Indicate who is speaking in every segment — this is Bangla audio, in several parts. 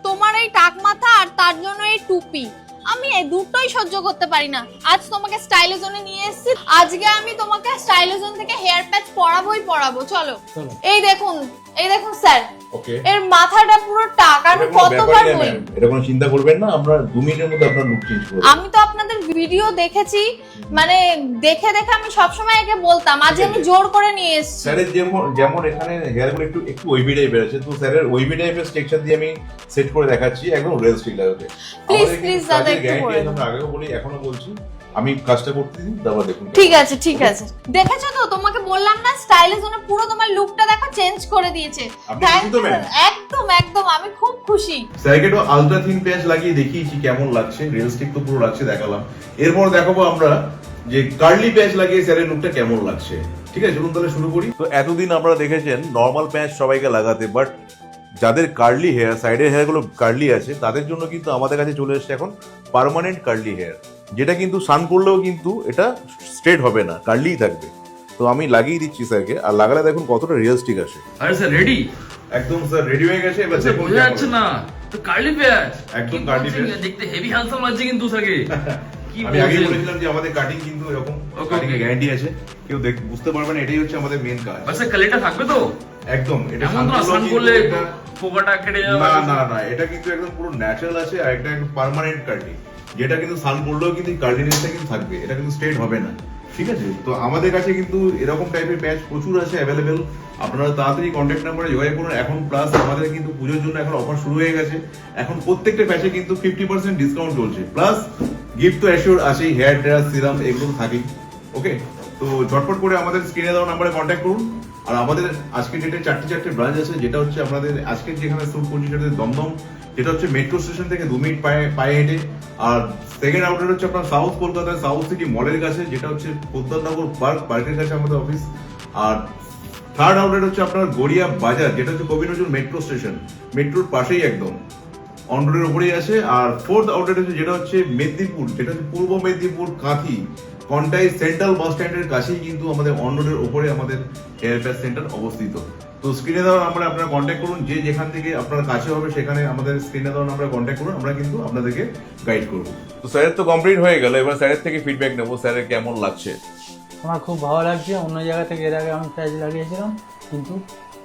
Speaker 1: তোমার এই টাক মাথা আর তার জন্য এই টুপি, আমি এই দুটোই সহ্য করতে পারি না। আজ তোমাকে স্টাইলোজনে নিয়ে এসেছি, আজকে আমি তোমাকে স্টাইলোজন থেকে হেয়ার প্যাচ পরাবো। চলো। এই দেখুন স্যার, এর মাথাটা পুরো টাক। আমি কতবার বলি,
Speaker 2: এটা কোনো চিন্তা করবেন না, আমরা 2 মিনিটের মধ্যে আপনার লুক চেঞ্জ করব।
Speaker 1: আমি তো আপনাদের ভিডিও দেখেছি, মানে দেখে আমি সবসময় একে বলতাম, আজ আমি জোর করে নিয়ে এসেছি।
Speaker 2: স্যারের যেমন এখানে হেয়ারগুলো একটু ওয়েভি টাইপের আছে, তো স্যারের ওয়েভি টাইপের স্ট্রাকচার দিয়ে আমি সেট করে দেখাচ্ছি, একদম রিয়েলিস্টিক লাগবে।
Speaker 1: প্লিজ দাদা একটু করে
Speaker 2: আমরা আগেও বলি, এখনো বলছি, আমি কাজটা করতে দিন, তারপর দেখুন।
Speaker 1: ঠিক আছে। দেখেছো তো, তোমাকে বললাম না স্টাইলিজনে পুরো তোমার লুকটা দেখো চেঞ্জ করে দিয়েছে। একদম আমি খুব খুশি।
Speaker 2: স্যারকে তো আলট্রা থিন প্যাচ লাগিয়ে দেখিয়েছি কেমন লাগছে, রিয়েলিস্টিক তো পুরো লাগছে দেখালাম। এরপর দেখাবো আমরা যে কার্লি প্যাচ লাগিয়ে স্যারের লুকটা কেমন লাগছে। ঠিক আছে, চলুন তাহলে শুরু করি। তো এতদিন আপনারা দেখেছেন নরমাল প্যাচ সবাইকে লাগাতে, বাট যাদের কার্লি হেয়ার, সাইডের হেয়ারগুলো কার্লি আছে, তাদের জন্য কিন্তু আমাদের কাছে চলে এসেছে এখন পার্মানেন্ট কার্লি হেয়ার, যেটা কিন্তু সান করলেও কিন্তু এটা স্ট্রেট হবে না, কার্লিই থাকবে। তো আমি লাগিয়ে দিচ্ছি স্যারকে, আর লাগালে দেখুন কতটা রিয়েলিস্টিক আসে।
Speaker 3: আরে স্যার রেডি?
Speaker 2: একদম স্যার রেডি হয়ে গেছে। এবার
Speaker 3: স্যার বোঝা যাচ্ছে না তো কার্লি প্যাচ,
Speaker 2: একদম কার্লি প্যাচ,
Speaker 3: দেখতে হেভি হ্যান্ডসাম লাগছে কিন্তু স্যারকে। কি
Speaker 2: আমি আগে
Speaker 3: বলছেন?
Speaker 2: বলেছিলাম যে আমাদের কাটিং কিন্তু এরকম, কাটিং এর গ্যারান্টি আছে, কেউ বুঝতে পারবে না, এটাই হচ্ছে আমাদের মেন কাজ।
Speaker 3: স্যার কালিটা থাকবে তো
Speaker 2: একদম, এটা
Speaker 3: এমন না সান করলে পোকাটা কেটে যাবে?
Speaker 2: না, এটা কিন্তু একদম পুরো ন্যাচারাল আছে, আর এটা একদম পার্মানেন্ট কার্লি, যেটা কিন্তু সান করলেও কিন্তু কার্লিনেসটা কিন্তু থাকবে, এটা কিন্তু স্ট্রেট হবে না। ঠিক আছে, তো আমাদের কাছে কিন্তু এরকম টাইপের প্যাচ প্রচুর আছে অ্যাভেলেবেল, আপনারা তাড়াতাড়ি কন্ট্যাক্ট নাম্বারে যোগাযোগ করুন এখন। প্লাস আমাদের কিন্তু পুজোর জন্য এখন অফার শুরু হয়ে গেছে, এখন প্রত্যেকটা প্যাচে কিন্তু 50% ডিসকাউন্ট চলছে, প্লাস গিফট তো অ্যাসিওর আছেই, হেয়ার ড্রায়ার, সিরাম এগুলো থাকেই। ওকে, তো ঝটপট করে আমাদের স্ক্রিনে দেওয়া নাম্বারে কন্ট্যাক্ট করুন। আর আমাদের আজকের ডেটে চারটে ব্রাঞ্চ আছে, যেটা হচ্ছে আপনাদের আজকের যেখানে শুট করছি সেটা দমদম, যেটা হচ্ছে মেট্রো স্টেশন থেকে 2 মিনিট পায়ে হেঁটে। আর সেকেন্ড আউটলেট হচ্ছে আপনার সাউথ কলকাতায় সাউথ সিটি মলের কাছে, যেটা হচ্ছে পোদ্দারনগর পার্কের কাছে আমাদের অফিস। আর থার্ড আউটলেট হচ্ছে আপনার গড়িয়া বাজার, যেটা হচ্ছে কবি নজরুল মেট্রো স্টেশন, মেট্রোর পাশেই একদম অন রোডের উপরেই আছে। আর ফোর্থ আউটলেট হচ্ছে যেটা হচ্ছে মেদিনীপুর, যেটা হচ্ছে পূর্ব মেদিনীপুর কাঁথি কন্টাই সেন্ট্রাল বাস স্ট্যান্ডের কাছেই কিন্তু আমাদের অন রোডের উপরে আমাদের হেয়ার প্যাচ সেন্টার অবস্থিত। তো স্ক্রিনে দেওয়া নাম্বারে আপনারা কন্ট্যাক্ট করুন, যে যেখান থেকে আপনার কাছে হবে সেখানে আমাদের স্ক্রিনে দেওয়া নাম্বারে কন্ট্যাক্ট করুন, আমরা কিন্তু আপনাদেরকে গাইড করবো। তো স্যারের তো কমপ্লিট হয়ে গেল, এবার স্যারের থেকে ফিডব্যাক নেবো, স্যারের কেমন লাগছে।
Speaker 4: আমার খুব ভালো লাগছে। অন্য জায়গা থেকে এর আগে আমি প্যাচ লাগিয়েছিলাম, কিন্তু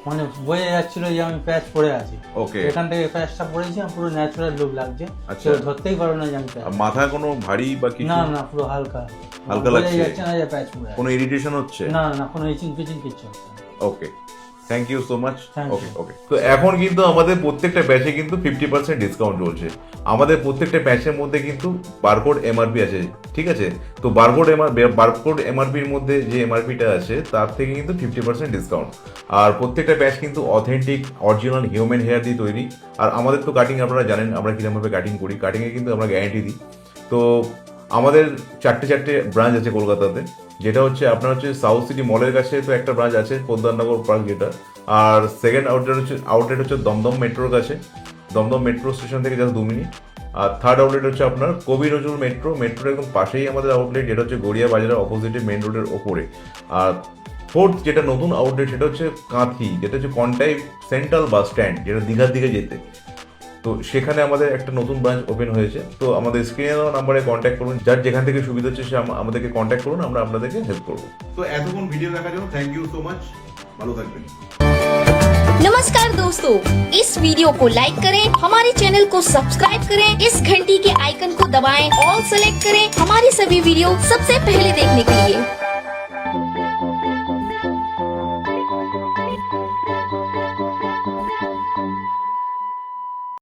Speaker 4: মানে বোঝা যাচ্ছিল যে আমি প্যাচ পরে আছি।
Speaker 2: ওকে,
Speaker 4: এখান থেকে প্যাচটা পরেছি, আমার পুরো ন্যাচারাল লুক লাগছে।
Speaker 2: আচ্ছা,
Speaker 4: ধরতেই পারো না যে আমি প্যাচ।
Speaker 2: মাথা কোনো ভারী বা কিছু?
Speaker 4: না, পুরো হালকা
Speaker 2: লাগছে,
Speaker 4: যাচ্ছে না যে প্যাচ পরে আছে।
Speaker 2: কোনো ইরিটেশন হচ্ছে
Speaker 4: না, কোনো ইচিং পিচিং কিছু হচ্ছে না।
Speaker 2: Okay, thank you so much.
Speaker 4: Thank you.
Speaker 2: Okay, তো এখন কিন্তু আমাদের প্রত্যেকটা প্যাচে কিন্তু 50% ডিসকাউন্ট চলছে। আমাদের প্রত্যেকটা প্যাচের মধ্যে কিন্তু বারকোড এমআরপি আছে, ঠিক আছে? তো বারকোড এমআরপির মধ্যে যে এমআরপিটা আছে তার থেকে কিন্তু 50% ডিসকাউন্ট। আর প্রত্যেকটা প্যাচ কিন্তু অথেন্টিক অরিজিনাল হিউম্যান হেয়ার দিয়ে তৈরি। আর আমাদের তো কাটিং আপনারা জানেন আমরা কিরকমভাবে কাটিং করি, কাটিংয়ে কিন্তু আমরা গ্যারান্টি দিই। তো আমাদের চারটে ব্রাঞ্চ আছে কলকাতাতে, যেটা হচ্ছে আপনার হচ্ছে সাউথ সিটি মলের কাছে তো একটা ব্রাঞ্চ আছে পোদ্দারনগর পার্ক যেটা। আর সেকেন্ড আউটলেট হচ্ছে দমদম মেট্রোর কাছে, দমদম মেট্রো স্টেশন থেকে জাস্ট 2 মিনিট। আর থার্ড আউটলেট হচ্ছে আপনার কবি নজরুল মেট্রোর একদম পাশেই আমাদের আউটলেট, যেটা হচ্ছে গড়িয়া বাজারের অপোজিটে মেন রোডের ওপরে। আর ফোর্থ যেটা নতুন আউটলেট সেটা হচ্ছে কাঁথি, যেটা হচ্ছে কন্টাই সেন্ট্রাল বাস স্ট্যান্ড, যেটা দীঘার দিকে যেতে। তো সেখানে আমাদের একটা নতুন ব্রাঞ্চ ওপেন হয়েছে। তো আমাদের স্ক্রিনে দেওয়া নাম্বারে কন্ট্যাক্ট করুন, যার যেখান থেকে সুবিধা হচ্ছে সে আমাদেরকে কন্ট্যাক্ট করুন, আমরা আপনাদেরকে হেল্প করবো। তো এতক্ষণ ভিডিও দেখার জন্য থ্যাংক ইউ সো মাচ, ভালো থাকবেন।
Speaker 5: नमस्कार दोस्तों, इस वीडियो को लाइक करें, हमारे चैनल को सब्सक्राइब करें, इस घंटी के आइकन को दबाएं, ऑल सेलेक्ट करें हमारी सभी वीडियो सबसे पहले देखने के लिए।